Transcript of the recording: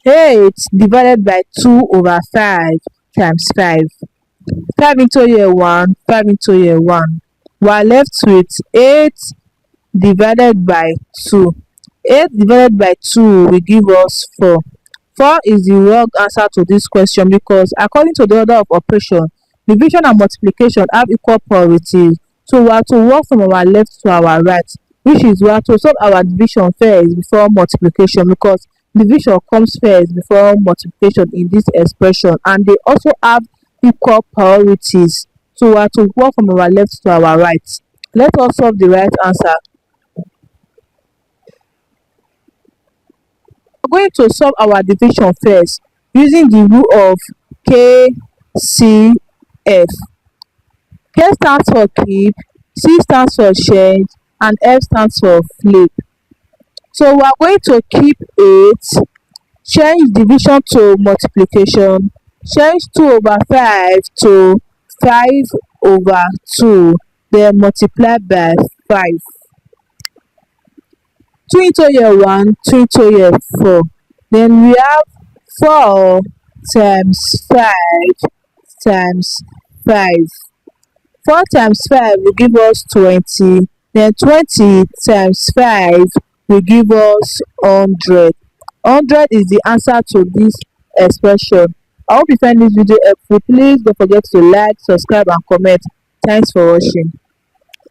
8 divided by 2 over 5 times 5. 5 into here 1, 5 into here 1. We are left with 8 divided by 2. 8 divided by 2 will give us 4. 4 is the wrong answer to this question because according to the order of operation, division and multiplication have equal priority. So we have to work from our left to our right, which is we have to solve our division first before multiplication, because division comes first before multiplication in this expression, and they also have equal priorities. So we have to work from our left to our right. Let us solve the right answer. We are going to solve our division first using the rule of KCF. K stands for keep, C stands for change, and F stands for flip. So we are going to keep 8, change division to multiplication, change 2 over 5 to 5 over 2, then multiply by 5. 2 into here 1, 2 into here 4. Then we have 4 times 5 times 5. 4 times 5 will give us 20. Then 20 times 5 will give us 100. 100 is the answer to this expression. I hope you find this video helpful. Please don't forget to like, subscribe and comment. Thanks for watching.